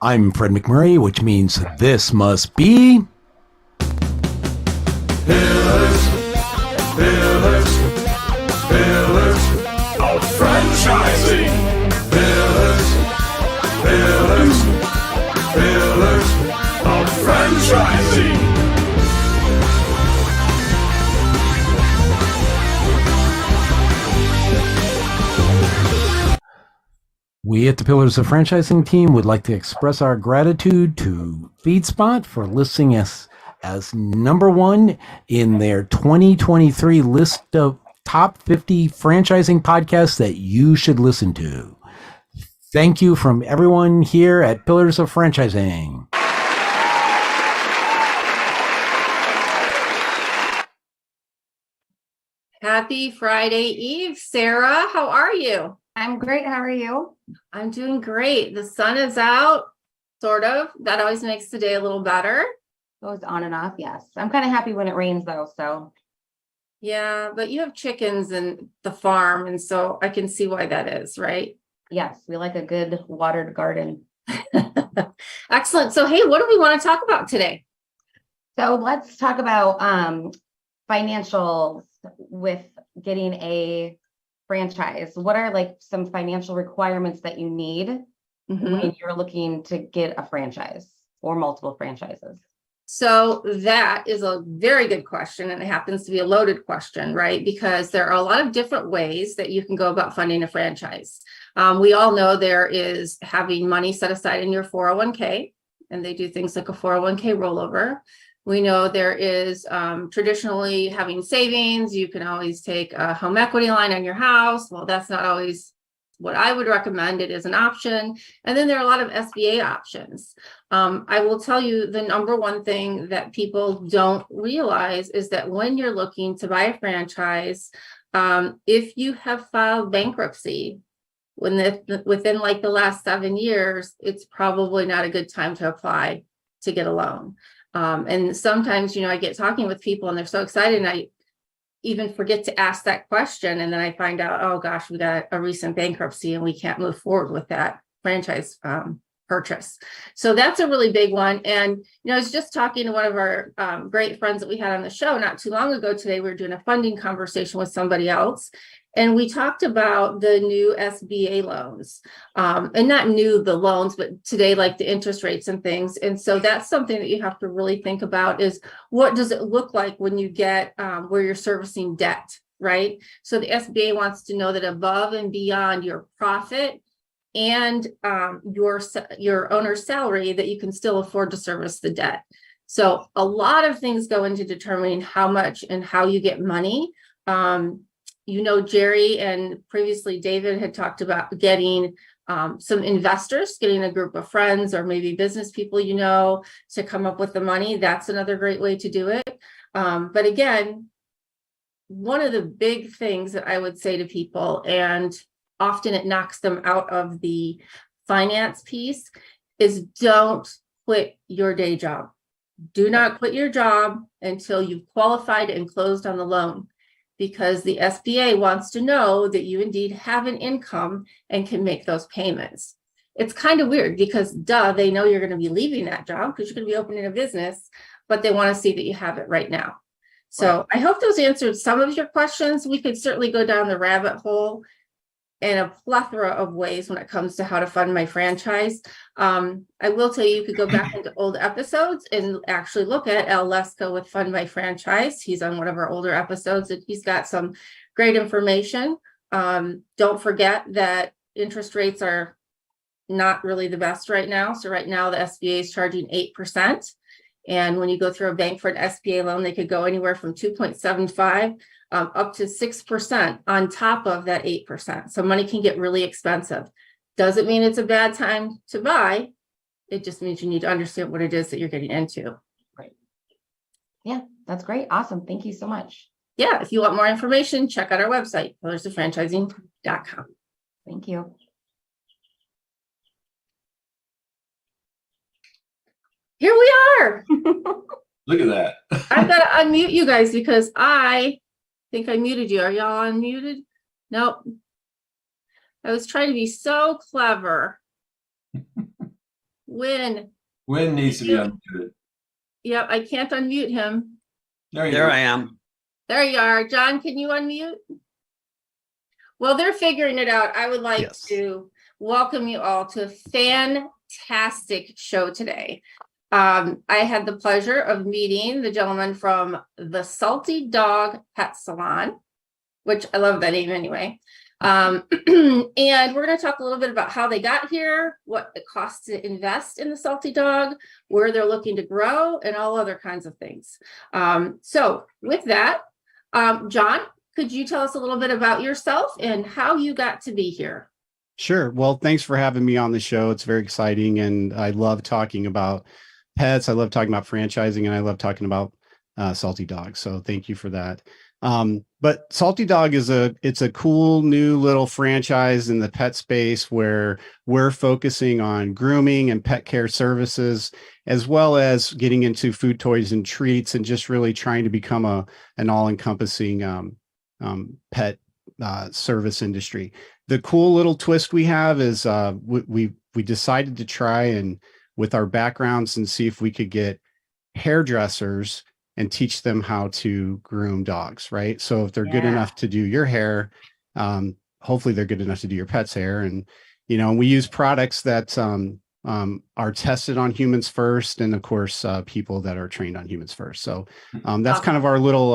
I'm Fred McMurray, which means this must be... Pillars, pillars, pillars of franchising. Pillars, pillars, pillars of franchising. We at the Pillars of Franchising team would like to express our gratitude to FeedSpot for listing us as number one in their 2023 list of top 50 franchising podcasts that you should listen to. Thank you from everyone here at Pillars of Franchising. Happy Friday Eve, Sarah. How are you? I'm great. How are you? I'm doing great. The sun is out, sort of. That always makes the day a little better. Goes on and off, yes. I'm kind of happy when it rains, though, so. Yeah, but you have chickens and the farm, and so I can see why that is, right? Yes, we like a good watered garden. Excellent. So, hey, what do we want to talk about today? So let's talk about financials with getting a franchise. What are like some financial requirements that you need when you're looking to get a franchise or multiple franchises? So that is a very good question, and it happens to be a loaded question, right? Because there are a lot of different ways that you can go about funding a franchise. We all know there is having money set aside in your 401k, and they do things like a 401k rollover. We know there is traditionally having savings. You can always take a home equity line on your house. Well, that's not always what I would recommend. It is an option. And then there are a lot of SBA options. I will tell you the number one thing that people don't realize is that when you're looking to buy a franchise, if you have filed bankruptcy within like the last 7 years, it's probably not a good time to apply to get a loan. And sometimes, I get talking with people and they're so excited, and I even forget to ask that question. And then I find out, oh gosh, we got a recent bankruptcy and we can't move forward with that franchise purchase. So that's a really big one. And, I was just talking to one of our great friends that we had on the show not too long ago today. We were doing a funding conversation with somebody else. And we talked about the new SBA loans, and not new, the loans, but today, like the interest rates and things. And so that's something that you have to really think about is what does it look like when you get where you're servicing debt, right? So the SBA wants to know that above and beyond your profit and your owner's salary, that you can still afford to service the debt. So a lot of things go into determining how much and how you get money. Jerry and previously David had talked about getting some investors, getting a group of friends or maybe business people, to come up with the money. That's another great way to do it. But again, one of the big things that I would say to people, and often it knocks them out of the finance piece, is don't quit your day job. Do not quit your job until you've qualified and closed on the loan, because the SBA wants to know that you indeed have an income and can make those payments. It's kind of weird because, they know you're going to be leaving that job because you're going to be opening a business, but they want to see that you have it right now. So I hope those answered some of your questions. We could certainly go down the rabbit hole in a plethora of ways when it comes to how to fund my franchise. I will tell you could go back into old episodes and actually look at Al Lesko with Fund My Franchise. He's on one of our older episodes, and he's got some great information. Don't forget that interest rates are not really the best right now. So right now the SBA is charging 8%. And when you go through a bank for an SBA loan, they could go anywhere from 2.75 up to 6% on top of that 8%. So money can get really expensive. Doesn't mean it's a bad time to buy. It just means you need to understand what it is that you're getting into. Right. Yeah, that's great. Awesome. Thank you so much. Yeah. If you want more information, check out our website, pillarsoffranchising.com. Thank you. Here we are. Look at that. I've got to unmute you guys because I think I muted you. Are y'all unmuted? Nope. I was trying to be so clever. Winn. Winn needs to be unmuted. Yep, I can't unmute him. There I am. There you are. John, can you unmute? Well, they're figuring it out. I would like to welcome you all to a fantastic show today. I had the pleasure of meeting the gentleman from the Salty Dawg Pet Salon, which I love that name anyway. And we're going to talk a little bit about how they got here, what it costs to invest in the Salty Dawg, where they're looking to grow, and all other kinds of things. So with that, John, could you tell us a little bit about yourself and how you got to be here? Sure. Well, thanks for having me on the show. It's very exciting. And I love talking about pets. I love talking about franchising, and I love talking about Salty Dawg. So thank you for that. But Salty Dawg it's a cool new little franchise in the pet space where we're focusing on grooming and pet care services, as well as getting into food, toys, and treats, and just really trying to become an all-encompassing pet service industry. The cool little twist we have is we decided to try and with our backgrounds and see if we could get hairdressers and teach them how to groom dogs, right? So if they're good enough to do your hair, hopefully they're good enough to do your pet's hair. And, we use products that are tested on humans first. And of course, people that are trained on humans first. So that's kind of our little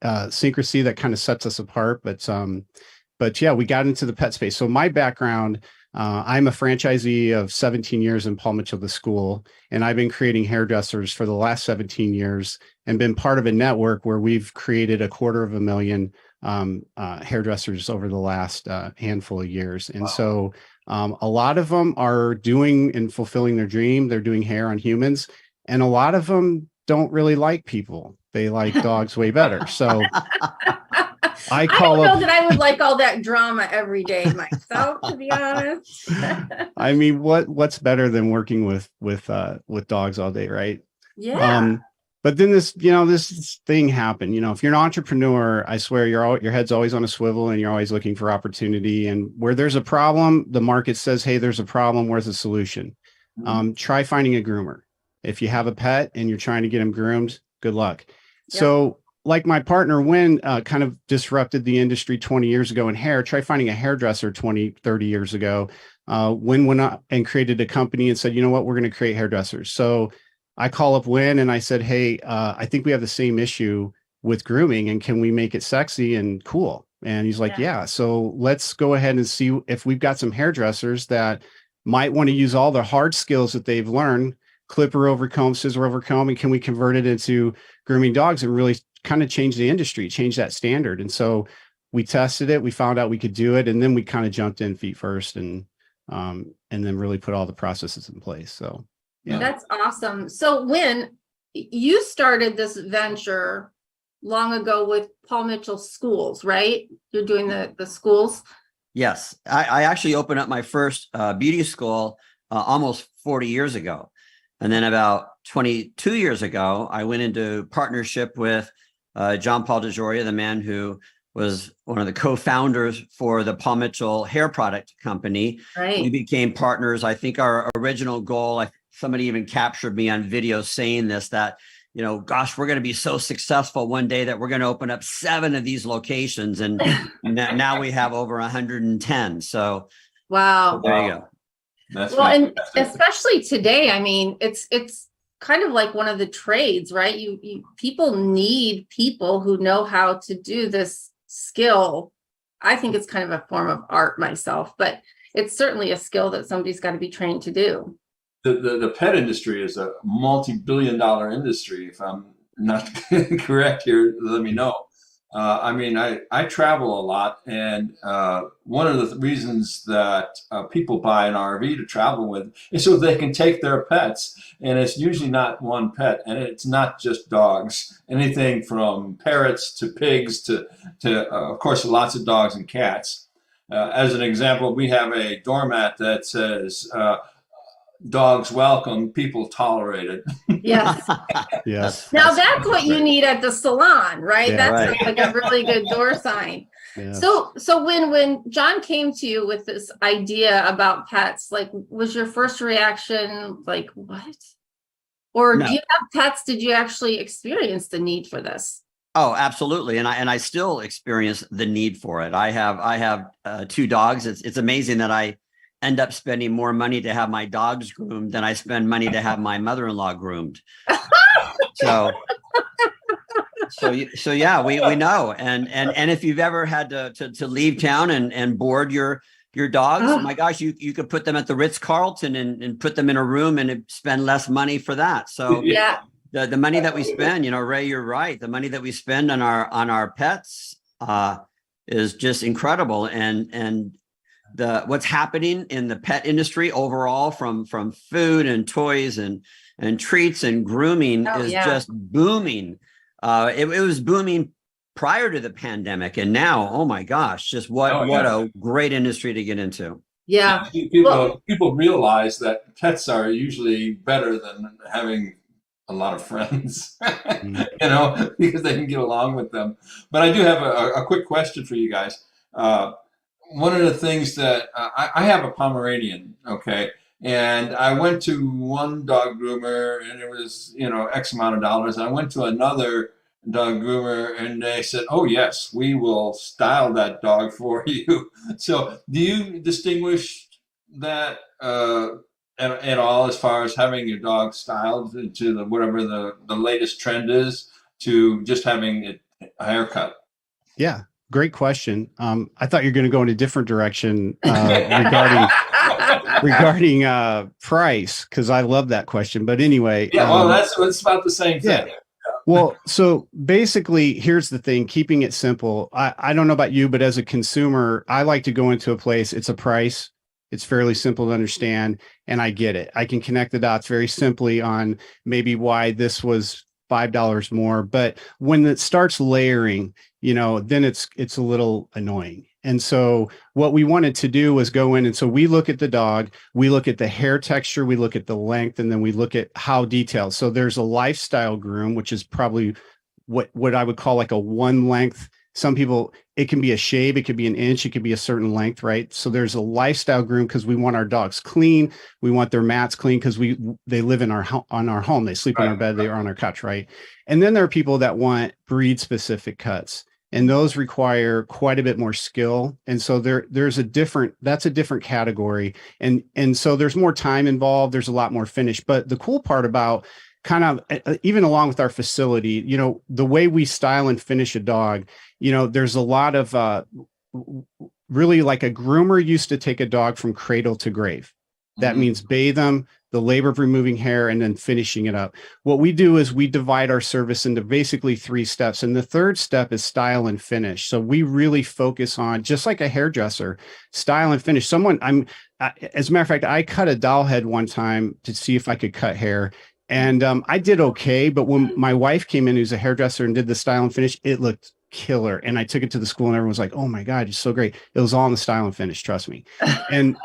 syncrasy that kind of sets us apart. But yeah, we got into the pet space. So my background, I'm a franchisee of 17 years in Paul Mitchell, the school, and I've been creating hairdressers for the last 17 years and been part of a network where we've created 250,000 hairdressers over the last handful of years. And so a lot of them are doing and fulfilling their dream. They're doing hair on humans, and a lot of them don't really like people. They like dogs way better. So I don't know that I would like all that drama every day myself, to be honest. I mean, what's better than working with dogs all day, right? Yeah. But then this thing happened. If you're an entrepreneur, I swear your head's always on a swivel and you're always looking for opportunity. And where there's a problem, the market says, hey, there's a problem. Where's the solution? Try finding a groomer. If you have a pet and you're trying to get him groomed, good luck. Yep. So like my partner, Winn, kind of disrupted the industry 20 years ago in hair. Try finding a hairdresser 20, 30 years ago. Winn went up and created a company and said, you know what, we're going to create hairdressers. So I call up Winn and I said, hey, I think we have the same issue with grooming, and can we make it sexy and cool? And he's like, yeah. So let's go ahead and see if we've got some hairdressers that might want to use all the hard skills that they've learned, clipper over comb, scissor over comb, and can we convert it into grooming dogs and really kind of change the industry, change that standard? And so we tested it, we found out we could do it, and then we kind of jumped in feet first and then really put all the processes in place. So yeah. That's awesome. So Winn, you started this venture long ago with Paul Mitchell Schools, right? You're doing the schools. Yes, I actually opened up my first beauty school almost 40 years ago. And then about 22 years ago, I went into partnership with John Paul DeJoria, the man who was one of the co-founders for the Paul Mitchell hair product company. Right. We became partners. I think our original goal, somebody even captured me on video saying this, that, gosh, we're going to be so successful one day that we're going to open up 7 of these locations. And now we have over 110. So wow. So there you go. That's and especially today, I mean, it's kind of like one of the trades, right? You people need people who know how to do this skill. I think it's kind of a form of art myself, but it's certainly a skill that somebody's got to be trained to do. The pet industry is a multi-billion-dollar industry. If I'm not correct here, let me know. I travel a lot, and one of the reasons that people buy an RV to travel with is so they can take their pets, and it's usually not one pet, and it's not just dogs. Anything from parrots to pigs to of course, lots of dogs and cats. As an example, we have a doormat that says, dogs welcome, people tolerated. Yes. Yes. Now that's what you need at the salon, right? Yeah, That's right. like a really good door sign. Yes. So when John came to you with this idea about pets, like, was your first reaction like, what? Or No. do you have pets? Did you actually experience the need for this? Oh, absolutely. And I still experience the need for it. I have 2 dogs. It's amazing that I end up spending more money to have my dogs groomed than I spend money to have my mother-in-law groomed. So yeah, we know. And if you've ever had to leave town and board your dogs, my gosh, you could put them at the Ritz-Carlton and put them in a room and spend less money for that. So Yeah. the money that we spend, Ray, you're right. The money that we spend on our pets is just incredible. And what's happening in the pet industry overall, from food and toys and treats and grooming is just booming. It was booming prior to the pandemic, and now, oh my gosh, just what a great industry to get into. Yeah. People realize that pets are usually better than having a lot of friends, because they can get along with them. But I do have a quick question for you guys. One of the things that I have a Pomeranian, okay, and I went to one dog groomer and it was, X amount of dollars. I went to another dog groomer and they said, oh yes, we will style that dog for you. So do you distinguish that at all, as far as having your dog styled into whatever the latest trend is, to just having a haircut? Yeah, great question. I thought you were going to go in a different direction regarding price, because I love that question. But anyway, it's about the same thing. Yeah. Well, so basically, here's the thing: keeping it simple. I don't know about you, but as a consumer, I like to go into a place. It's a price. It's fairly simple to understand, and I get it. I can connect the dots very simply on maybe why this was $5 more. But when it starts layering, then it's a little annoying. And so what we wanted to do was go in. And so we look at the dog, we look at the hair texture, we look at the length, and then we look at how detailed. So there's a lifestyle groom, which is probably what I would call like a one length. Some people, it can be a shave, it could be an inch, it could be a certain length, right? So there's a lifestyle groom because we want our dogs clean. We want their mats clean because they live in our home. They sleep in our bed, they are on our couch, right? And then there are people that want breed specific cuts, and those require quite a bit more skill. And so that's a different category. And so there's more time involved. There's a lot more finish. But the cool part about kind of even along with our facility, the way we style and finish a dog, there's a lot of really, like a groomer used to take a dog from cradle to grave. That means bathe them, the labor of removing hair, and then finishing it up. What we do is we divide our service into basically 3 steps. And the third step is style and finish. So we really focus on, just like a hairdresser, style and finish. As a matter of fact, I cut a doll head one time to see if I could cut hair. And I did okay. But when my wife came in, who's a hairdresser, and did the style and finish, it looked killer. And I took it to the school and everyone was like, oh my God, it's so great. It was all in the style and finish, trust me. And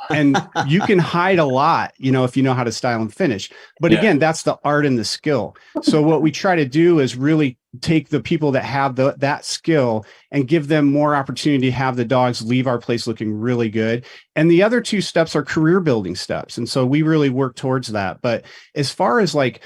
you can hide a lot, if you know how to style and finish. But again, that's the art and the skill. So what we try to do is really take the people that have that skill and give them more opportunity to have the dogs leave our place looking really good. And the other 2 steps are career building steps. And so we really work towards that. But as far as like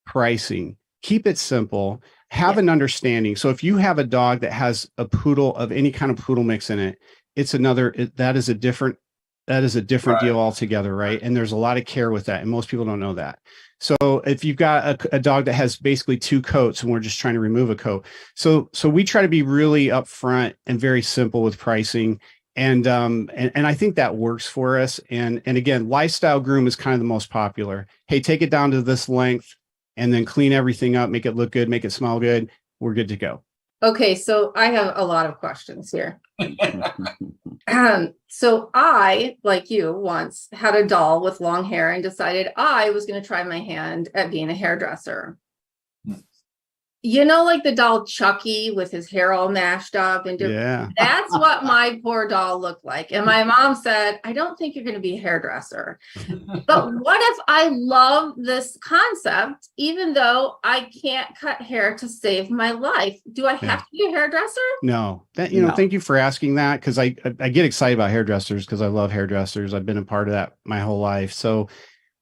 pricing, keep it simple. Have an understanding. So if you have a dog that has a poodle of any kind of poodle mix in it, that is a different deal altogether, right? And there's a lot of care with that, and most people don't know that. So if you've got a dog that has basically 2 coats and we're just trying to remove a coat, so we try to be really upfront and very simple with pricing, and I think that works for us. And again, lifestyle groom is kind of the most popular. Hey, take it down to this length, and then clean everything up, make it look good, make it smell good. We're good to go. Okay, so I have a lot of questions here. So I, like you, once had a doll with long hair and decided I was going to try my hand at being a hairdresser. like the doll Chucky with his hair all mashed up and Yeah. that's what my poor doll looked like. And my mom said, I don't think you're going to be a hairdresser. But what if I love this concept, even though I can't cut hair to save my life? Do I have to be a hairdresser? No, No. thank you for asking that, because I get excited about hairdressers because I love hairdressers. I've been a part of that my whole life. So,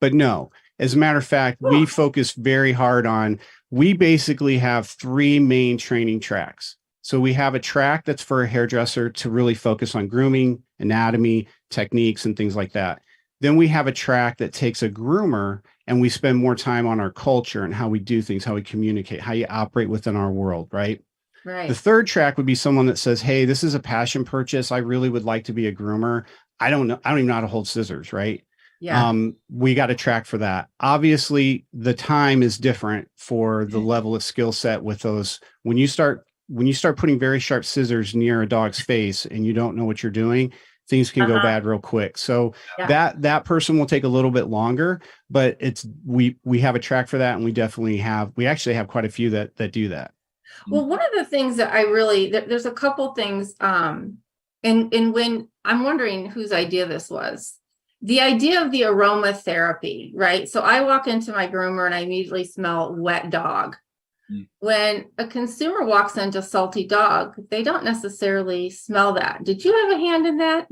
but no, as a matter of fact, we focus very hard on, we basically have 3 main training tracks. So we have a track that's for a hairdresser to really focus on grooming, anatomy, techniques, and things like that. Then we have a track that takes a groomer and we spend more time on our culture and how we do things, how we communicate, how you operate within our world, right? Right. The third track would be someone that says, hey, this is a passion purchase. I really would like to be a groomer. I don't even know how to hold scissors, right? Yeah. We got a track for that. Obviously, the time is different for the level of skill set with those. When you start putting very sharp scissors near a dog's face and you don't know what you're doing, things can go bad real quick. So that person will take a little bit longer, but we have a track for that. And we actually have quite a few that do that. Well, one of the things that there's a couple things, and when I'm wondering whose idea this was, the idea of the aromatherapy, right? So I walk into my groomer and I immediately smell wet dog. When a consumer walks into Salty Dawg, they don't necessarily smell that. Did you have a hand in that?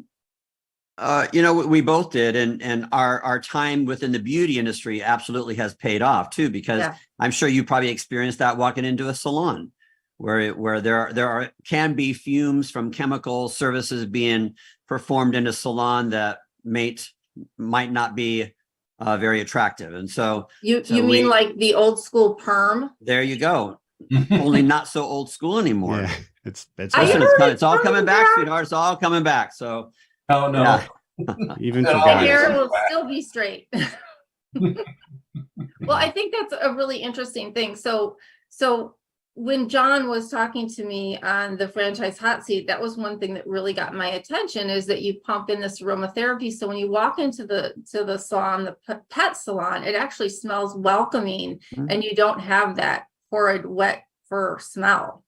We both did. And our time within the beauty industry absolutely has paid off too, because I'm sure you probably experienced that walking into a salon where there can be fumes from chemical services being performed in a salon that might not be very attractive. And so you mean like the old school perm? There you go. Only not so old school anymore. Yeah, it's all coming back, sweetheart. It's all coming back. So no. Yeah. Even for the guys. hair will still be straight. Well, I think that's a really interesting thing. So when John was talking to me on the franchise hot seat, that was one thing that really got my attention, is that you pump in this aromatherapy. So when you walk into the salon, the pet salon, it actually smells welcoming, and you don't have that horrid wet fur smell.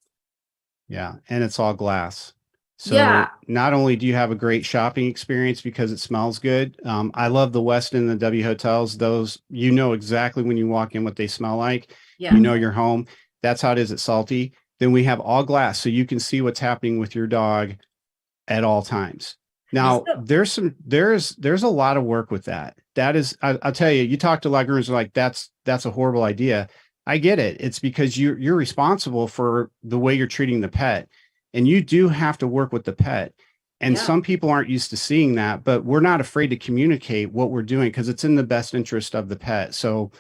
Yeah, and it's all glass. So not only do you have a great shopping experience because it smells good. I love the Westin and the W hotels. Those, exactly when you walk in what they smell like. Yeah. You know your home. That's how it is at Salty. Then we have all glass, so you can see what's happening with your dog at all times. Now, there's a lot of work with that. That is, I'll tell you, you talk to a lot of groomers like that's a horrible idea. I get it. It's because you're responsible for the way you're treating the pet, and you do have to work with the pet. And some people aren't used to seeing that, but we're not afraid to communicate what we're doing because it's in the best interest of the pet. So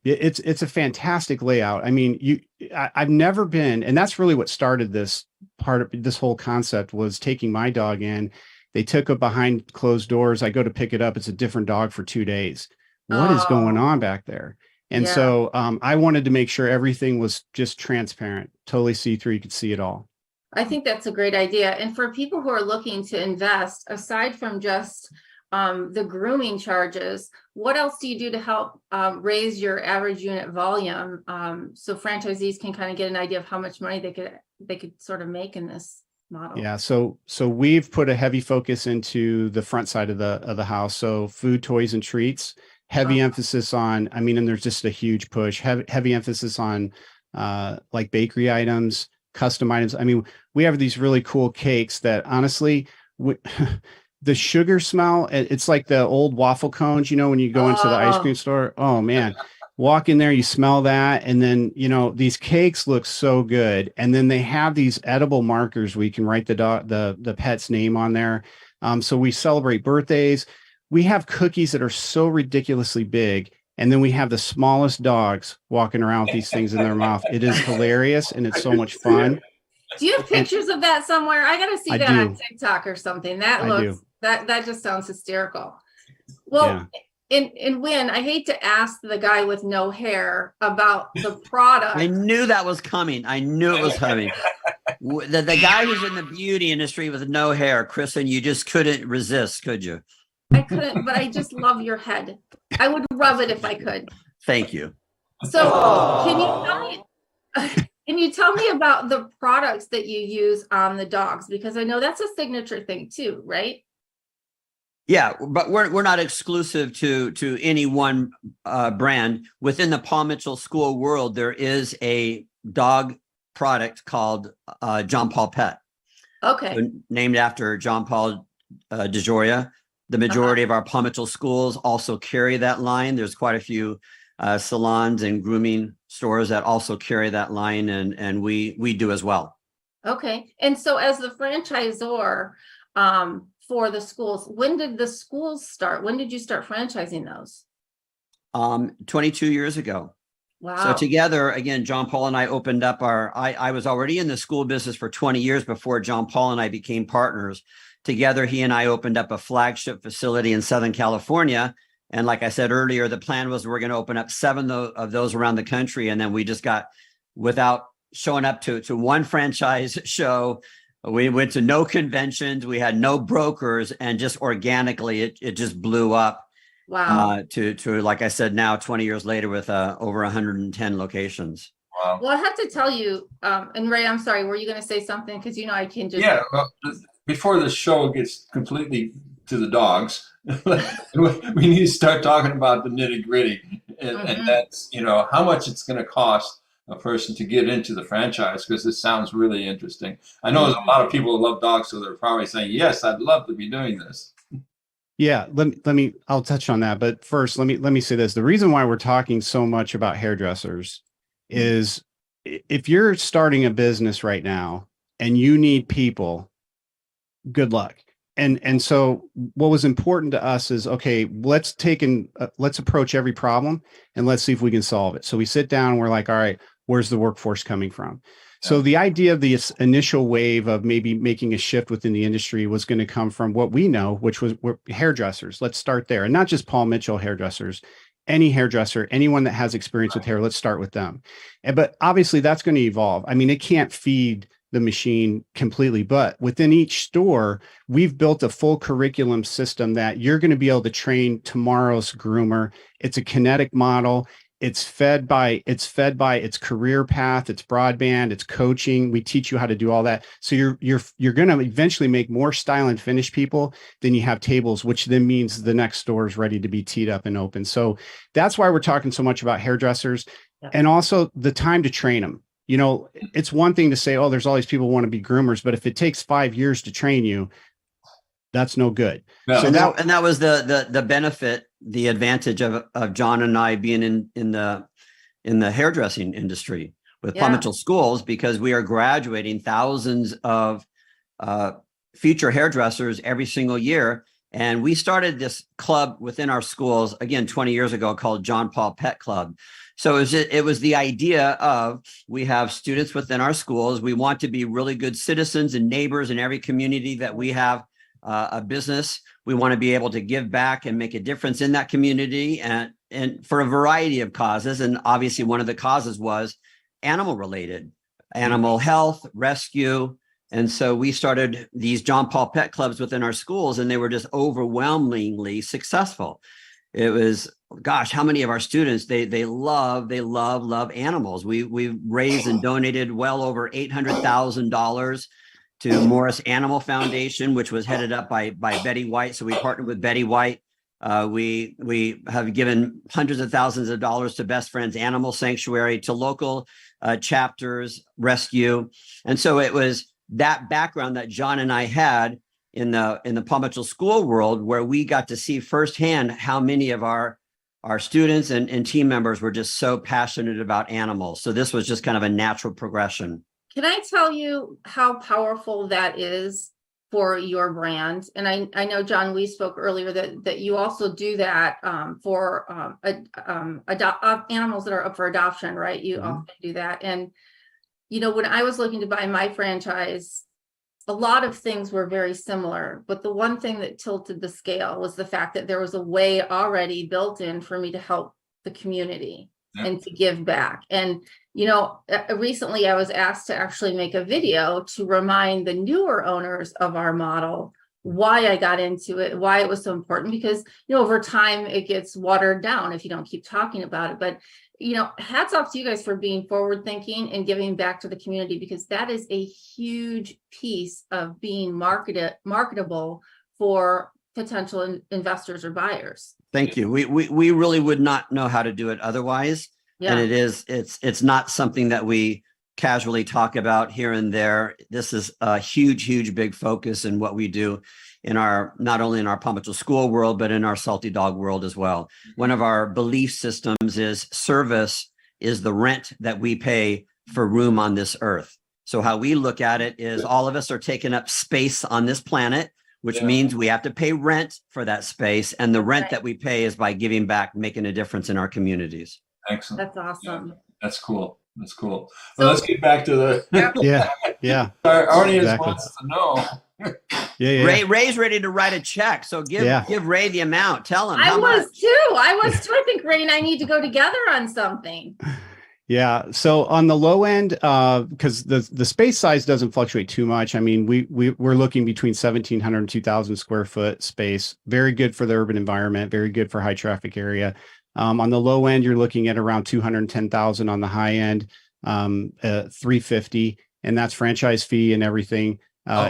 it's a fantastic layout. I mean, I've never been, and that's really what started this part of this whole concept, was taking my dog in. They took it behind closed doors. I go to pick it up. It's a different dog for 2 days. What is going on back there? And so I wanted to make sure everything was just transparent, totally see-through. You could see it all. I think that's a great idea. And for people who are looking to invest, aside from just the grooming charges, what else do you do to help raise your average unit volume, so franchisees can kind of get an idea of how much money they could sort of make in this model? Yeah, so we've put a heavy focus into the front side of the house. So food, toys, and treats. Heavy emphasis on, and there's just a huge push. Heavy emphasis on like bakery items, custom items. We have these really cool cakes that honestly, the sugar smell, it's like the old waffle cones, when you go into the ice cream store. Oh man, walk in there, you smell that. And then, these cakes look so good. And then they have these edible markers where you can write the pet's name on there. So we celebrate birthdays. We have cookies that are so ridiculously big. And then we have the smallest dogs walking around with these things in their mouth. It is hilarious. And it's so much fun. Do you have pictures of that somewhere? I got to see that on TikTok or something. That just sounds hysterical. Well, in Winn, I hate to ask the guy with no hair about the product. I knew that was coming. I knew it was coming. The guy who's in the beauty industry with no hair, Kristin, you just couldn't resist, could you? I couldn't, but I just love your head. I would rub it if I could. Thank you. So can you tell me, Can you tell me about the products that you use on the dogs? Because I know that's a signature thing too, right? Yeah, but we're not exclusive to any one brand. Within the Paul Mitchell School world, there is a dog product called John Paul Pet. Okay. So named after John Paul DeGioia. The majority of our Paul Mitchell schools also carry that line. There's quite a few salons and grooming stores that also carry that line, and we do as well. Okay. And so as the franchisor for the schools, when did the schools start? When did you start franchising those? 22 years ago. Wow. So together, again, John Paul and I opened up I was already in the school business for 20 years before John Paul and I became partners. Together, he and I opened up a flagship facility in Southern California. And like I said earlier, the plan was we're going to open up 7 of those around the country. And then we just got, without showing up to one franchise show, we went to no conventions, we had no brokers, and just organically, it just blew up. Wow. To like I said, now 20 years later with over 110 locations. Wow. Well, I have to tell you, and Ray, I'm sorry, were you going to say something? Because I can just. Yeah. Well, before the show gets completely to the dogs, we need to start talking about the nitty gritty, and that's how much it's going to cost a person to get into the franchise, because this sounds really interesting. I know there's a lot of people who love dogs, so they're probably saying, "Yes, I'd love to be doing this." Yeah, I'll touch on that. But first, let me say this. The reason why we're talking so much about hairdressers is if you're starting a business right now and you need people, good luck. And so what was important to us is, okay, let's approach every problem and let's see if we can solve it. So we sit down and we're like, all right, where's the workforce coming from? So the idea of the initial wave of maybe making a shift within the industry was going to come from what we know, which was hairdressers. Let's start there. And not just Paul Mitchell hairdressers, any hairdresser, anyone that has experience with hair, let's start with them. But obviously that's going to evolve. I mean, it can't feed the machine completely, but within each store, we've built a full curriculum system that you're going to be able to train tomorrow's groomer. It's a kinetic model. It's fed by its career path, its broadband, its coaching. We teach you how to do all that. So you're going to eventually make more style and finish people than you have tables, which then means the next store is ready to be teed up and open. So that's why we're talking so much about hairdressers, and also the time to train them. It's one thing to say, oh, there's all these people who want to be groomers, but if it takes 5 years to train you, that's no good. No. So that was the benefit, the advantage of John and I being in the hairdressing industry with Paul Mitchell schools, because we are graduating thousands of future hairdressers every single year. And we started this club within our schools, again, 20 years ago, called John Paul Pet Club. So it was the idea of, we have students within our schools. We want to be really good citizens and neighbors in every community that we have a business. We want to be able to give back and make a difference in that community, and for a variety of causes. And obviously one of the causes was animal related, animal health, rescue. And so we started these John Paul Pet Clubs within our schools, and they were just overwhelmingly successful. It was, gosh, how many of our students, they love animals. We raised and donated well over $800,000 to Morris Animal Foundation, which was headed up by Betty White. So we partnered with Betty White. We have given hundreds of thousands of dollars to Best Friends Animal Sanctuary, to local chapters, rescue. And so it was that background that John and I had in the Paul Mitchell school world, where we got to see firsthand how many of our students and team members were just so passionate about animals. So this was just kind of a natural progression. Can I tell you how powerful that is for your brand? And I know, John, we spoke earlier that you also do that for animals that are up for adoption, right? You often do that. And, when I was looking to buy my franchise, a lot of things were very similar, but the one thing that tilted the scale was the fact that there was a way already built in for me to help the community and to give back. And, recently I was asked to actually make a video to remind the newer owners of our model why I got into it, why it was so important, because, over time it gets watered down if you don't keep talking about it. But, hats off to you guys for being forward thinking and giving back to the community, because that is a huge piece of being marketable for potential investors or buyers. Thank you. We really would not know how to do it otherwise. Yeah. And it's not something that we casually talk about here and there. This is a huge, big focus in what we do in not only in our Paw Mitchell School world, but in our Salty Dawg world as well. One of our belief systems is service is the rent that we pay for room on this earth. So how we look at it is all of us are taking up space on this planet, which means we have to pay rent for that space. And the rent that we pay is by giving back, making a difference in our communities. Excellent. That's awesome. That's cool. That's cool. So- Well, let's get back to the Yeah. our audience Exactly. wants to know. Yeah. Ray's ready to write a check. So give Ray the amount. Tell him I how was much. too. I think Ray and I need to go together on something. Yeah. So on the low end, because the space size doesn't fluctuate too much. I mean, we're looking between 1,700 and 2,000 square foot space. Very good for the urban environment. Very good for high traffic area. On the low end, you're looking at around 210,000. On the high end, 350, and that's franchise fee and everything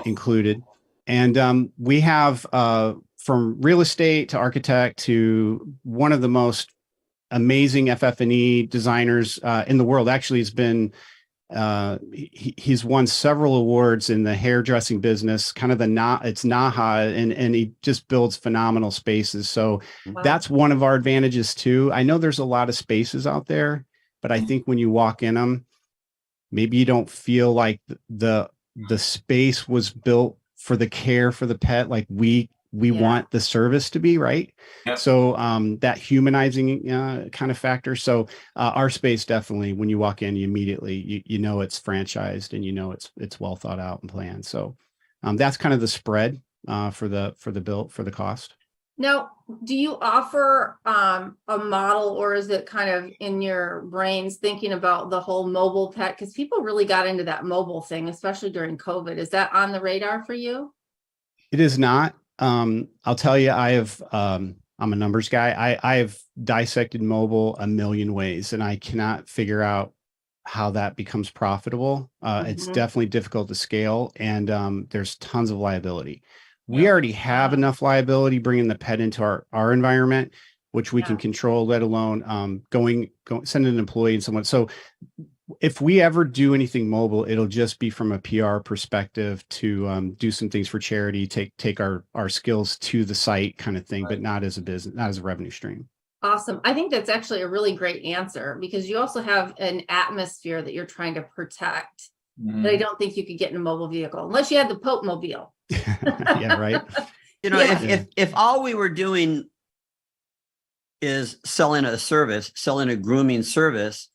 included. And we have from real estate to architect to one of the most amazing FF&E designers in the world. Actually, he's been he's won several awards in the hairdressing business, kind of it's Naha, and he just builds phenomenal spaces. So that's one of our advantages too. I know there's a lot of spaces out there, but I think when you walk in them, maybe you don't feel like the space was built for the care for the pet. Like we want the service to be right. Yep. So that humanizing kind of factor. So our space, definitely, when you walk in, you immediately, you know, it's franchised and you know, it's well thought out and planned. So that's kind of the spread for the cost. Now, do you offer a model, or is it kind of in your brains thinking about the whole mobile pet? Because people really got into that mobile thing, especially during COVID. Is that on the radar for you? It is not. I'll tell you, I'm a numbers guy. I have dissected mobile a million ways, and I cannot figure out how that becomes profitable. It's definitely difficult to scale, and there's tons of liability. We already have enough liability bringing the pet into our environment, which we can control, let alone send an employee and someone. So if we ever do anything mobile, it'll just be from a PR perspective to do some things for charity, take our skills to the site kind of thing, but not as a business, not as a revenue stream. Awesome. I think that's actually a really great answer, because you also have an atmosphere that you're trying to protect that I don't think you could get in a mobile vehicle unless you had the Pope Mobile. Yeah, right. You know, if all we were doing is selling a grooming service,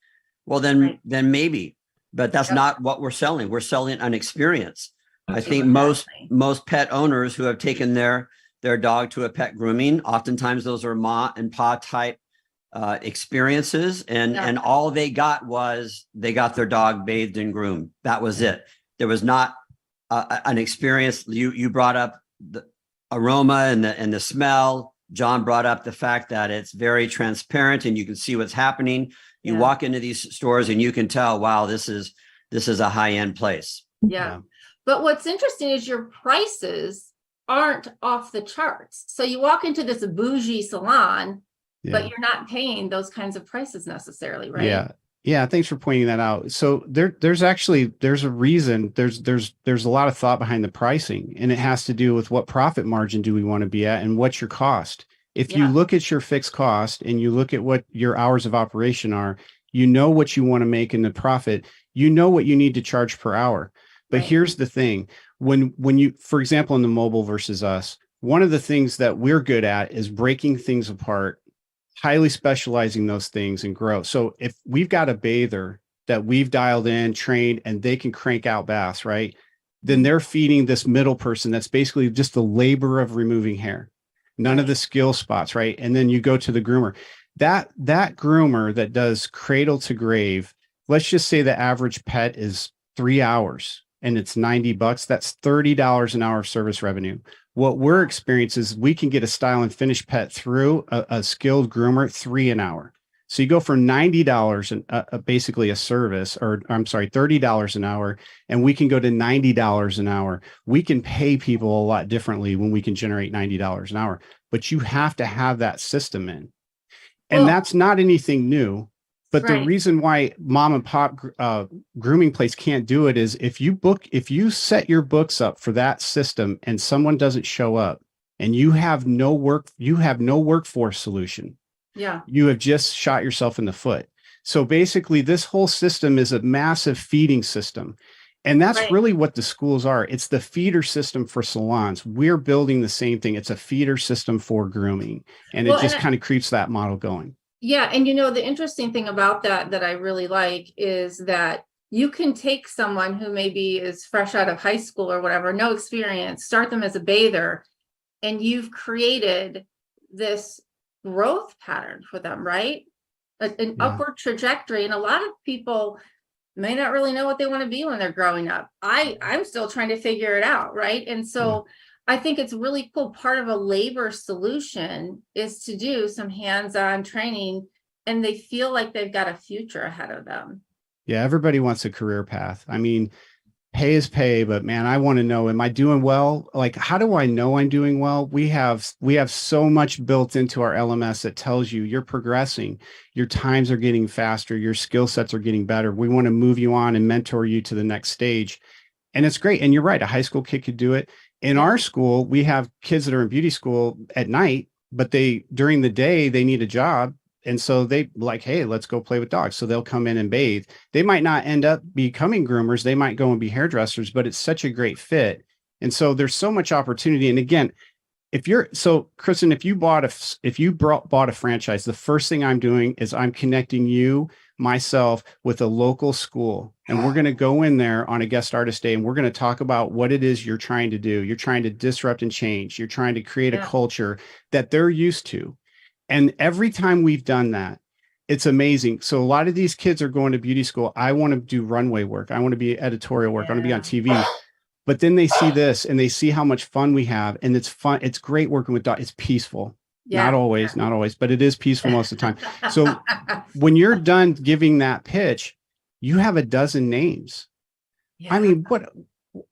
well, then maybe, but that's not what we're selling. We're selling an experience. I think most pet owners who have taken their dog to a pet grooming, oftentimes those are ma and pa type experiences, and all they got was they got their dog bathed and groomed. That was it. There was not an experience. You brought up the aroma and the smell. John brought up the fact that it's very transparent and you can see what's happening. You walk into these stores and you can tell, wow, this is a high-end place. Yeah. But what's interesting is your prices aren't off the charts. So you walk into this bougie salon, but you're not paying those kinds of prices necessarily, right? Yeah. Thanks for pointing that out. So there's a reason, there's a lot of thought behind the pricing, and it has to do with what profit margin do we want to be at and what's your cost. If you look at your fixed cost and you look at what your hours of operation are, you know what you want to make in the profit, you know what you need to charge per hour. But here's the thing, when you, for example, in the mobile versus us, one of the things that we're good at is breaking things apart, highly specializing those things and grow. So if we've got a bather that we've dialed in, trained, and they can crank out baths, right? Then they're feeding this middle person that's basically just the labor of removing hair, none of the skill spots, right? And then you go to the groomer. That groomer that does cradle to grave, let's just say the average pet is 3 hours and it's $90. That's $30 an hour of service revenue. What we're experiencing is we can get a style and finish pet through a skilled groomer $3 an hour. So you go from $90 and basically a service, or I'm sorry, $30 an hour, and we can go to $90 an hour. We can pay people a lot differently when we can generate $90 an hour, but you have to have that system in. And that's not anything new. But the reason why mom and pop grooming place can't do it is if you set your books up for that system and someone doesn't show up and you have no workforce solution. Yeah. You have just shot yourself in the foot. So basically this whole system is a massive feeding system. And that's really what the schools are. It's the feeder system for salons. We're building the same thing. It's a feeder system for grooming. And it just kind of keeps that model going. Yeah. And the interesting thing about that I really like is that you can take someone who maybe is fresh out of high school or whatever, no experience, start them as a bather, and you've created this growth pattern for them, right? An upward trajectory. And a lot of people may not really know what they want to be when they're growing up. I'm still trying to figure it out, right? And so I think it's really cool. Part of a labor solution is to do some hands-on training, and they feel like they've got a future ahead of them. Yeah, everybody wants a career path. I mean, pay is pay, but man, I want to know, am I doing well? Like, how do I know I'm doing well? We have so much built into our LMS that tells you you're progressing, your times are getting faster, your skill sets are getting better. We want to move you on and mentor you to the next stage. And it's great. And you're right, a high school kid could do it. In our school, we have kids that are in beauty school at night, but during the day, they need a job. And so they like, hey, let's go play with dogs. So they'll come in and bathe. They might not end up becoming groomers. They might go and be hairdressers, but it's such a great fit. And so there's so much opportunity. And again, Kristin, if you bought a franchise, the first thing I'm doing is I'm connecting myself with a local school. And we're going to go in there on a guest artist day, and we're going to talk about what it is you're trying to do. You're trying to disrupt and change. You're trying to create a culture that they're used to. And every time we've done that, it's amazing. So a lot of these kids are going to beauty school. I want to do runway work. I want to be editorial work. I want to be on TV. But then they see this and they see how much fun we have. And it's fun. It's great working with dogs. It's peaceful. Yeah. Not always, but it is peaceful most of the time. So when you're done giving that pitch, you have a dozen names. Yeah. I mean,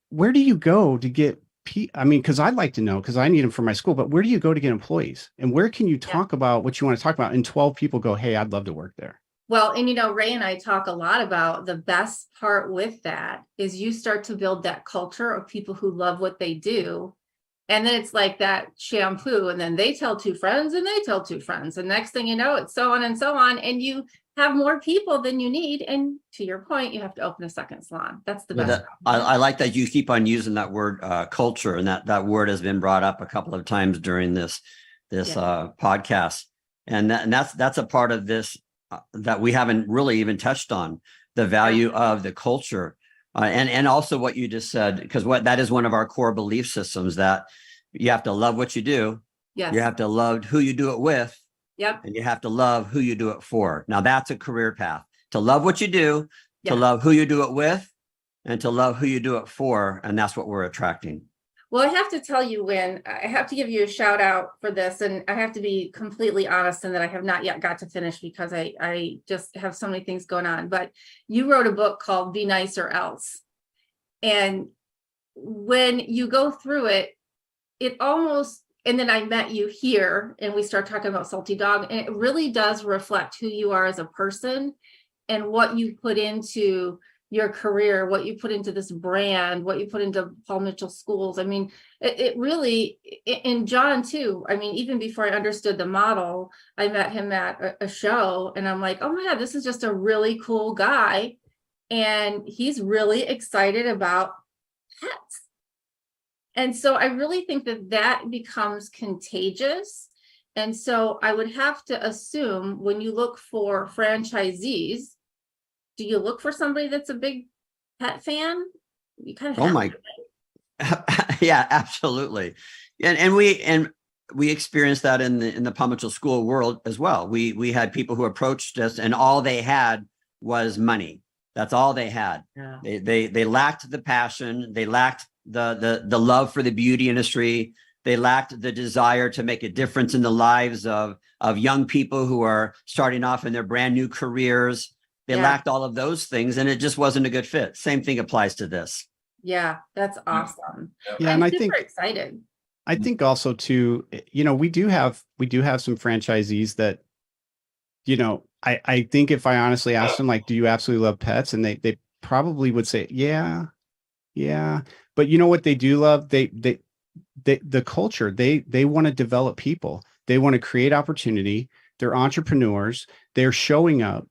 where do you go to get because I'd like to know, because I need them for my school, but where do you go to get employees? And where can you talk about what you want to talk about? And 12 people go, hey, I'd love to work there. Well, and Ray and I talk a lot about the best part with that is you start to build that culture of people who love what they do. And then it's like that shampoo, and then they tell two friends and they tell two friends. And next thing you know, it's so on and so on. And you have more people than you need. And to your point, you have to open a second salon. That's the best. I like that you keep on using that word culture, and that word has been brought up a couple of times during this podcast. And that's a part of this that we haven't really even touched on, the value of the culture. And also what you just said, because that is one of our core belief systems, that you have to love what you do. Yes. You have to love who you do it with. Yep. And you have to love who you do it for. Now that's a career path, to love what you do, to love who you do it with, and to love who you do it for. And that's what we're attracting. Well, I have to tell you, Winn, I have to give you a shout out for this. And I have to be completely honest in that I have not yet got to finish because I just have so many things going on. But you wrote a book called Be Nice or Else. And when you go through it, and then I met you here and we start talking about Salty Dawg, and it really does reflect who you are as a person and what you put into your career, what you put into this brand, what you put into Paul Mitchell schools. I mean, it really, in John too, I mean, even before I understood the model, I met him at a show and I'm like, oh my God, this is just a really cool guy. And he's really excited about pets. And so I really think that becomes contagious. And so I would have to assume when you look for franchisees, do you look for somebody that's a big pet fan? You kind of yeah, absolutely. And we experienced that in the Paul Mitchell school world as well. We had people who approached us and all they had was money. That's all they had. Yeah. They lacked the passion. They lacked the love for the beauty industry. They lacked the desire to make a difference in the lives of young people who are starting off in their brand new careers. They lacked all of those things, and it just wasn't a good fit. Same thing applies to this. Yeah, that's awesome. Yeah, I'm and super excited. I think also too, we do have some franchisees that, I think if I honestly asked them, like, do you absolutely love pets? And they probably would say, yeah. But you know what they do love? The culture, they want to develop people. They want to create opportunity. They're entrepreneurs. They're showing up,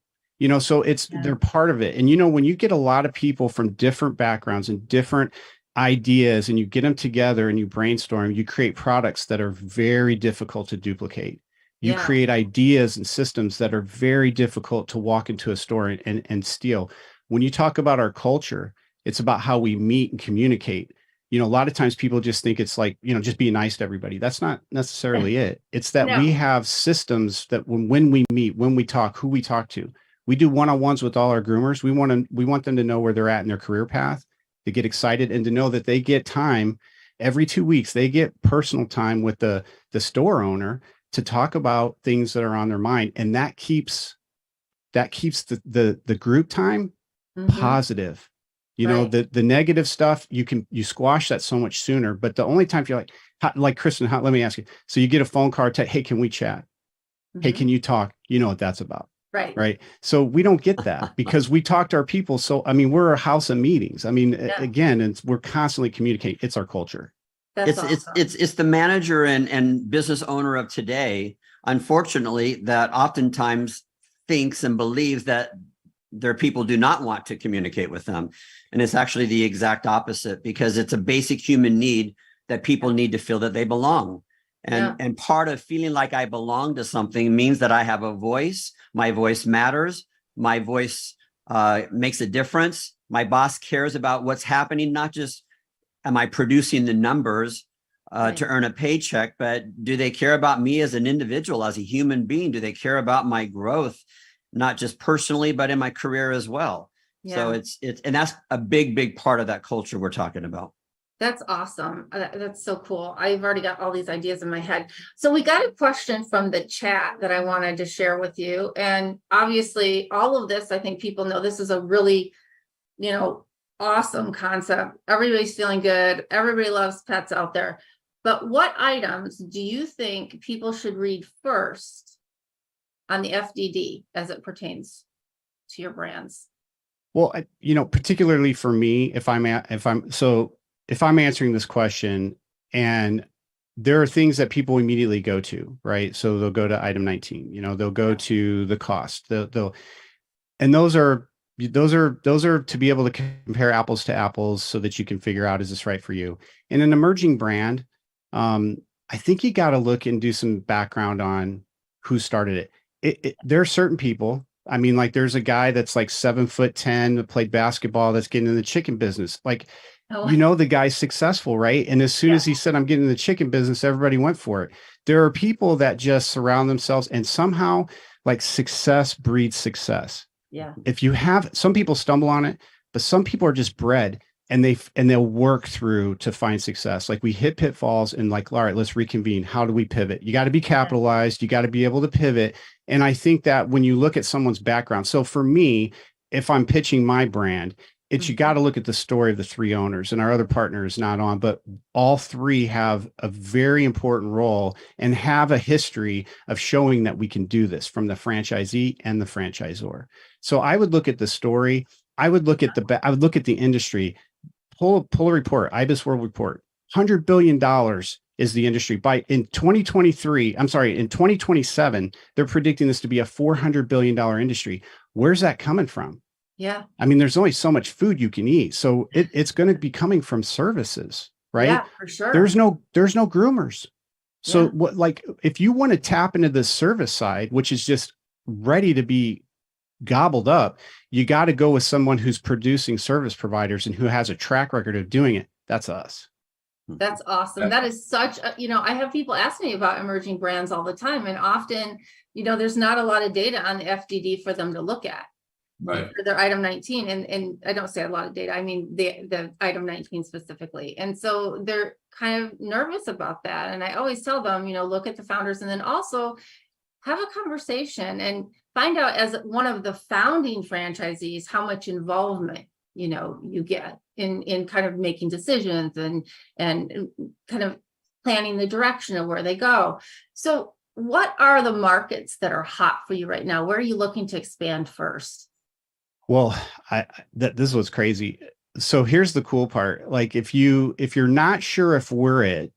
so they're part of it. And, when you get a lot of people from different backgrounds and different ideas and you get them together and you brainstorm, you create products that are very difficult to duplicate. You create ideas and systems that are very difficult to walk into a store and steal. When you talk about our culture, it's about how we meet and communicate. A lot of times people just think it's like, just be nice to everybody. That's not necessarily it. It's that we have systems that when we meet, when we talk, who we talk to. We do one-on-ones with all our groomers. We want them to know where they're at in their career path, to get excited and to know that they get time every 2 weeks. They get personal time with the store owner to talk about things that are on their mind. And that keeps the group time positive. The negative stuff, you squash that so much sooner. But the only time you're like Kristin, let me ask you. So you get a phone call, hey, can we chat? Hey, can you talk? You know what that's about. Right. So we don't get that because we talk to our people. So, we're a house of meetings. Again, we're constantly communicating. It's our culture. It's the manager and business owner of today, unfortunately, that oftentimes thinks and believes that their people do not want to communicate with them. And it's actually the exact opposite, because it's a basic human need that people need to feel that they belong. And part of feeling like I belong to something means that I have a voice. My voice matters. My voice makes a difference. My boss cares about what's happening, not just am I producing the numbers to earn a paycheck, but do they care about me as an individual, as a human being? Do they care about my growth, not just personally, but in my career as well? So and that's a big part of that culture we're talking about. That's awesome. That's so cool. I've already got all these ideas in my head. So we got a question from the chat that I wanted to share with you. And obviously all of this, I think people know this is a really, awesome concept. Everybody's feeling good. Everybody loves pets out there. But what items do you think people should read first on the FDD as it pertains to your brands? Well, particularly for me, if I'm answering this question, and there are things that people immediately go to, right? So they'll go to item 19, they'll go to the cost, and those are to be able to compare apples to apples so that you can figure out, is this right for you? In an emerging brand, I think you got to look and do some background on who started it. There are certain people. There's a guy that's like 7'10" that played basketball that's getting in the chicken business. The guy's successful, right? And as soon as he said, I'm getting in the chicken business, everybody went for it. There are people that just surround themselves, and somehow success breeds success. Yeah. If you have, some people stumble on it, but some people are just bred and they'll work through to find success. We hit pitfalls and all right, let's reconvene. How do we pivot? You got to be capitalized. You got to be able to pivot. And I think that when you look at someone's background, so for me, if I'm pitching my brand, you got to look at the story of the three owners, and our other partner is not on, but all three have a very important role and have a history of showing that we can do this, from the franchisee and the franchisor. So I would look at the story. I would look at the industry, pull a report, IBIS World Report, $100 billion is the industry. In 2027, they're predicting this to be a $400 billion industry. Where's that coming from? Yeah. There's only so much food you can eat. So it's going to be coming from services, right? Yeah, for sure. There's no groomers. So if you want to tap into the service side, which is just ready to be gobbled up, you got to go with someone who's producing service providers and who has a track record of doing it. That's us. That's awesome. That is such a, I have people ask me about emerging brands all the time. And often, there's not a lot of data on the FDD for them to look at. Right. for their item 19. And I don't say a lot of data, I mean the item 19 specifically. And so they're kind of nervous about that. And I always tell them, look at the founders, and then also have a conversation and find out, as one of the founding franchisees, how much involvement you get in kind of making decisions and kind of planning the direction of where they go. So what are the markets that are hot for you right now? Where are you looking to expand first? Well, this was crazy. So here's the cool part. Like if you're not sure if we're it,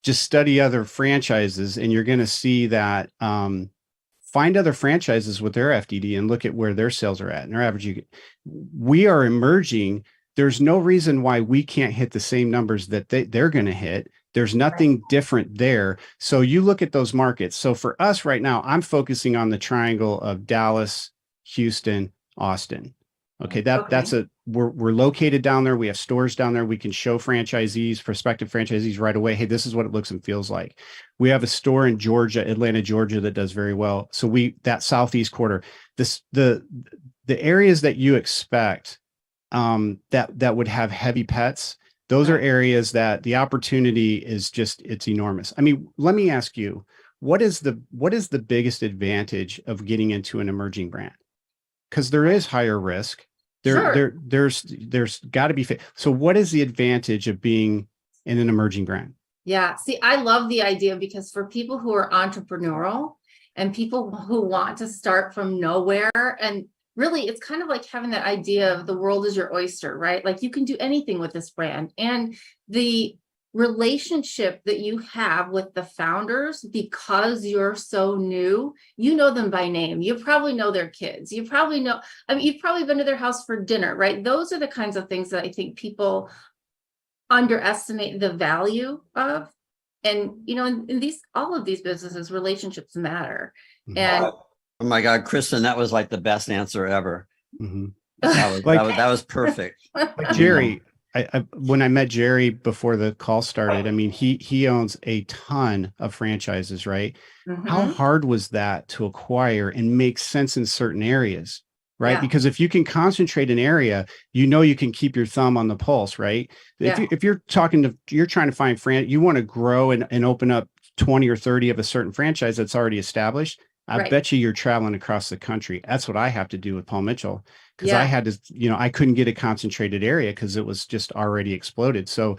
just study other franchises, and you're going to see that find other franchises with their FDD and look at where their sales are at and their average. We are emerging. There's no reason why we can't hit the same numbers that they're going to hit. There's nothing different there. So you look at those markets. So for us right now, I'm focusing on the triangle of Dallas, Houston, Austin. Okay, we're located down there. We have stores down there. We can show franchisees, prospective franchisees right away, hey, this is what it looks and feels like. We have a store in Georgia, Atlanta, Georgia, that does very well. So that southeast quarter, the areas that you expect that would have heavy pets, those are areas that the opportunity is it's enormous. I mean, let me ask you, what is the biggest advantage of getting into an emerging brand? Because there is higher risk. There's got to be. So what is the advantage of being in an emerging brand? Yeah. See, I love the idea, because for people who are entrepreneurial and people who want to start from nowhere, and really it's kind of like having that idea of the world is your oyster, right? Like you can do anything with this brand, and the relationship that you have with the founders, because you're so new, you know them by name. You probably know their kids. You probably know, you've probably been to their house for dinner, right? Those are the kinds of things that I think people underestimate the value of. And, in all of these businesses, relationships matter. And oh my God, Kristin, that was like the best answer ever. Mm-hmm. That was perfect. Jerry, when I met Jerry before the call started, I mean, he owns a ton of franchises, right? Mm-hmm. How hard was that to acquire and make sense in certain areas, right? Yeah. Because if you can concentrate an area, you can keep your thumb on the pulse, right? Yeah. If you're trying to find you want to grow and open up 20 or 30 of a certain franchise that's already established. I bet you're traveling across the country. That's what I have to do with Paul Mitchell, because I had to, I couldn't get a concentrated area because it was just already exploded. So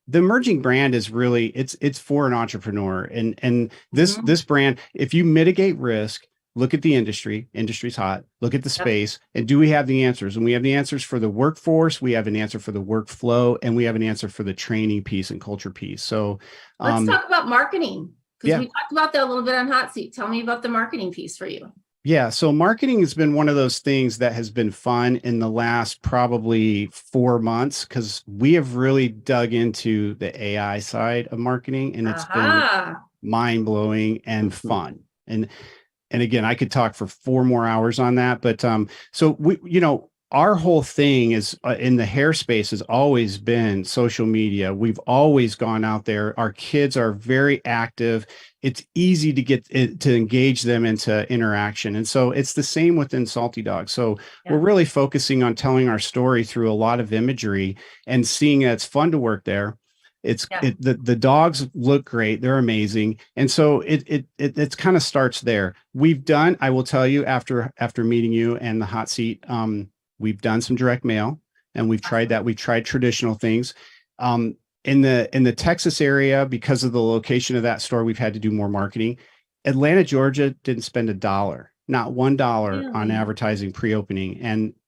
the emerging brand is really, it's for an entrepreneur. And this brand, if you mitigate risk, look at the industry's hot, look at the space, and do we have the answers? And we have the answers for the workforce, we have an answer for the workflow, and we have an answer for the training piece and culture piece. So let's talk about marketing. Because we talked about that a little bit on Hot Seat. Tell me about the marketing piece for you. Yeah. So marketing has been one of those things that has been fun in the last probably 4 months, because we have really dug into the AI side of marketing, and it's been mind blowing and fun. And again, I could talk for 4 more hours on that, but so we, our whole thing is in the hair space has always been social media. We've always gone out there. Our kids are very active. It's easy to get to engage them into interaction. And so it's the same within Salty Dawg. So we're really focusing on telling our story through a lot of imagery and seeing that it's fun to work there. The dogs look great. They're amazing. And so it's kind of starts there. I will tell you, after meeting you and the Hot Seat, we've done some direct mail, and we've tried that. We've tried traditional things. In the Texas area, because of the location of that store, we've had to do more marketing. Atlanta, Georgia didn't spend $1, not $1 on advertising pre-opening.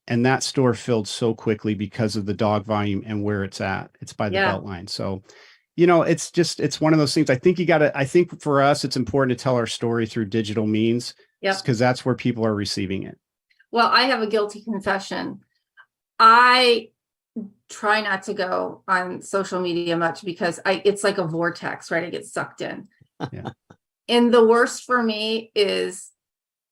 And that store filled so quickly because of the dog volume and where it's at. It's by the Beltline. So, it's one of those things. I think for us, it's important to tell our story through digital means, because that's where people are receiving it. Well, I have a guilty confession. I try not to go on social media much because it's like a vortex, right? I get sucked in. Yeah. And the worst for me is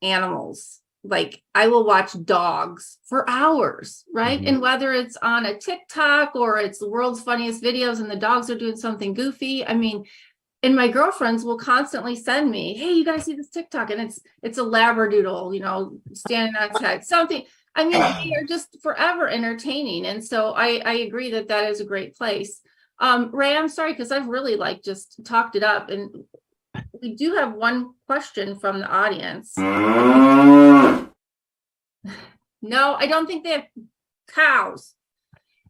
animals. Like I will watch dogs for hours, right? Mm-hmm. And whether it's on a TikTok or it's the world's funniest videos and the dogs are doing something goofy. I mean, and my girlfriends will constantly send me, hey, you guys see this TikTok? And it's a Labradoodle, standing on its head, something. I mean, they are just forever entertaining. And so I agree that that is a great place. Ray, I'm sorry, because I've really like just talked it up, and we do have one question from the audience. No, I don't think they have cows.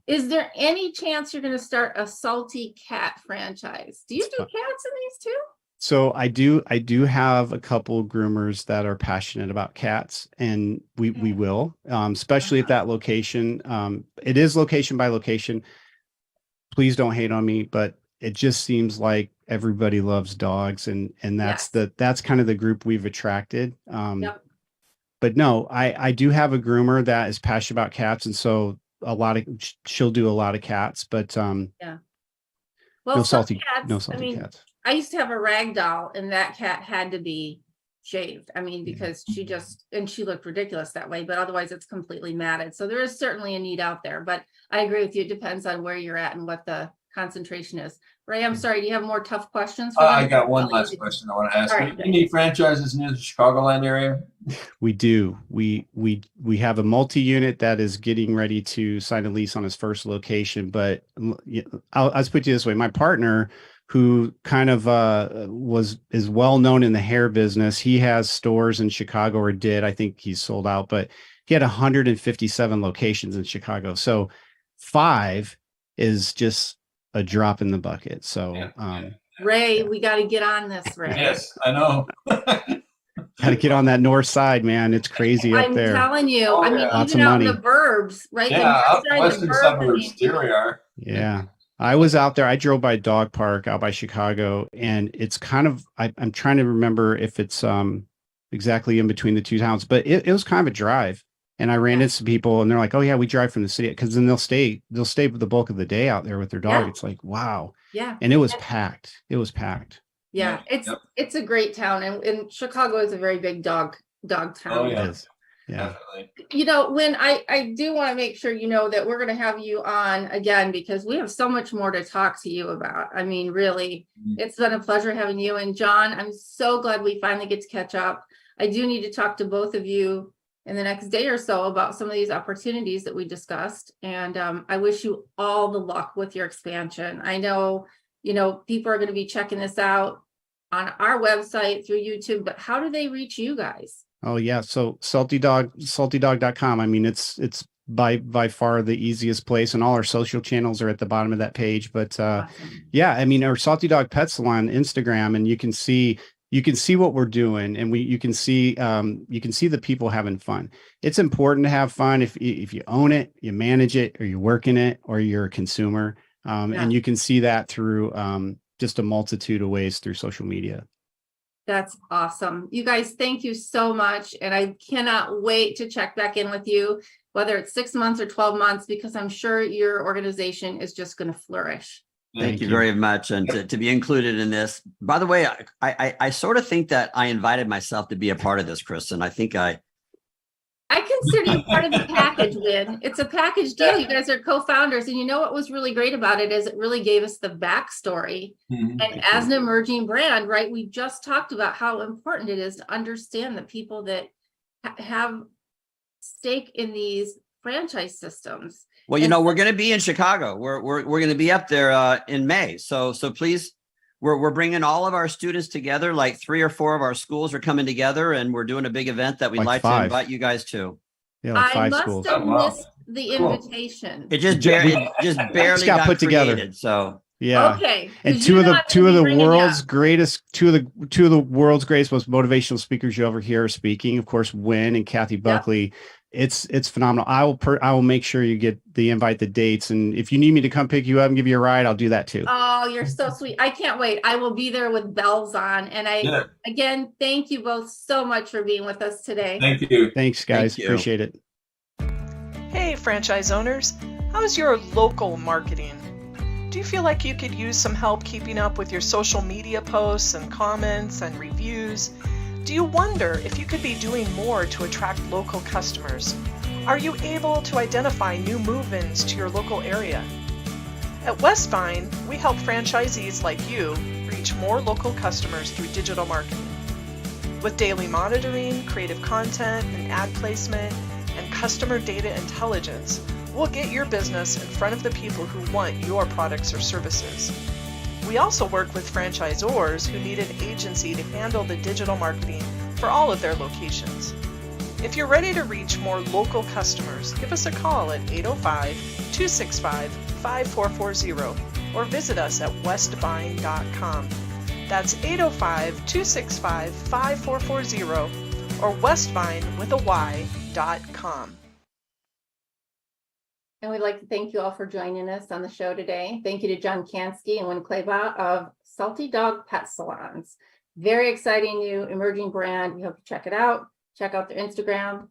Is there any chance you're going to start a salty cat franchise? Do you do cats in these too? So I do have a couple groomers that are passionate about cats, and we will, especially at that location. It is location by location. Please don't hate on me, but it just seems like everybody loves dogs, and that's kind of the group we've attracted. Yep. But no, I do have a groomer that is passionate about cats, and so she'll do a lot of cats, but Well, no some salty cats. I used to have a rag doll, and that cat had to be shaved. I mean, because she looked ridiculous that way, but otherwise it's completely matted. So there is certainly a need out there, but I agree with you. It depends on where you're at and what the concentration is. Ray, I'm sorry, do you have more tough questions? I got one last question I want to ask. Right. Do you need franchises near the Chicagoland area? We do. We have a multi-unit that is getting ready to sign a lease on his first location. But I'll put it this way: my partner, who kind of is well known in the hair business, he has stores in Chicago, or did. I think he's sold out, but he had 157 locations in Chicago. So 5 is just a drop in the bucket. So Ray, we got to get on this, Ray. Yes, I know. Got to get on that north side, man. It's crazy up there. I'm telling you. I mean, Lots even of out in money. the burbs, right? Yeah, out The western burbs, suburbs, here we are. Yeah. I was out there. I drove by dog park out by Chicago, and it's kind of, I'm trying to remember if it's exactly in between the two towns, but it was kind of a drive. And I ran into some people, and they're like, "Oh yeah, we drive from the city," because then they'll stay for the bulk of the day out there with their dog. Yeah. It's like, wow. Yeah. And it was packed. Yeah. It's a great town, and Chicago is a very big dog town. Oh yeah. It is. Yeah. Definitely. You know, when I do want to make sure you know that we're going to have you on again, because we have so much more to talk to you about. I mean, really, it's been a pleasure having you. And John, I'm so glad we finally get to catch up. I do need to talk to both of you in the next day or so about some of these opportunities that we discussed. And I wish you all the luck with your expansion. I know, people are going to be checking this out on our website through YouTube, but how do they reach you guys? Oh yeah. So saltydawg.com. I mean, it's by far the easiest place, and all our social channels are at the bottom of that page. But Awesome. yeah, I mean, our Salty Dawg Pet Salon Instagram, and you can see what we're doing, and you can see the people having fun. It's important to have fun. If you own it, you manage it, or you work in it, or you're a consumer, and you can see that through just a multitude of ways through social media. That's awesome. You guys, thank you so much. And I cannot wait to check back in with you, whether it's 6 months or 12 months, because I'm sure your organization is just going to flourish. Thank you very much. And to be included in this. By the way, I sort of think that I invited myself to be a part of this, Kristin. I think I consider you part of the package, Winn. It's a package deal. You guys are co-founders. And you know what was really great about it is it really gave us the backstory. Mhm. And as an emerging brand, right, we just talked about how important it is to understand the people that have stake in these franchise systems. Well, we're going to be in Chicago. We're going to be up there in May. So please, we're bringing all of our students together. Like 3 or 4 of our schools are coming together, and we're doing a big event that we'd like to 5. invite you guys to. Yeah, like 5 I schools. must have Oh, wow. missed the invitation. It just barely got got put together. created, so Yeah. Okay. And 'cause two you're of not the gonna be world's bringing it up. two of the world's greatest, most motivational speakers you ever hear are speaking. Of course, Winn and Kathy Buckley. It's phenomenal. I will make sure you get the invite, the dates, and if you need me to come pick you up and give you a ride, I'll do that too. Oh, you're so sweet. I can't wait. I will be there with bells on. And again, thank you both so much for being with us today. Thank you. Thanks, guys. Thank you. Appreciate it. Hey, franchise owners, how's your local marketing? Do you feel like you could use some help keeping up with your social media posts and comments and reviews? Do you wonder if you could be doing more to attract local customers? Are you able to identify new move-ins to your local area? At Westvine, we help franchisees like you reach more local customers through digital marketing. With daily monitoring, creative content, and ad placement, and customer data intelligence will get your business in front of the people who want your products or services. We also work with franchisors who need an agency to handle the digital marketing for all of their locations. If you're ready to reach more local customers, give us a call at 805-265-5440 or visit us at westbuying.com. That's 805-265-5440 or westbuying.com. And we'd like to thank you all for joining us on the show today. Thank you to John Kanski and Winn Claybaugh of Salty Dawg Pet Salons. Very exciting new emerging brand. We hope you check it out. Check out their Instagram.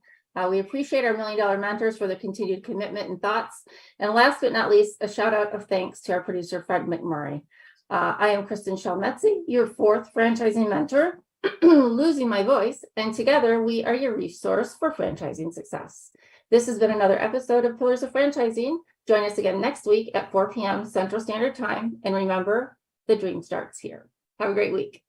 We appreciate our $1 Million Mentors for their continued commitment and thoughts. And last but not least, a shout out of thanks to our producer, Fred McMurray. I am Kristin Selmeczy, your fourth franchising mentor, losing my voice, and together we are your resource for franchising success. This has been another episode of Pillars of Franchising. Join us again next week at 4 p.m. Central Standard Time. And remember, the dream starts here. Have a great week.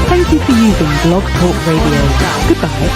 Thank you for using Blog Talk Radio. Goodbye.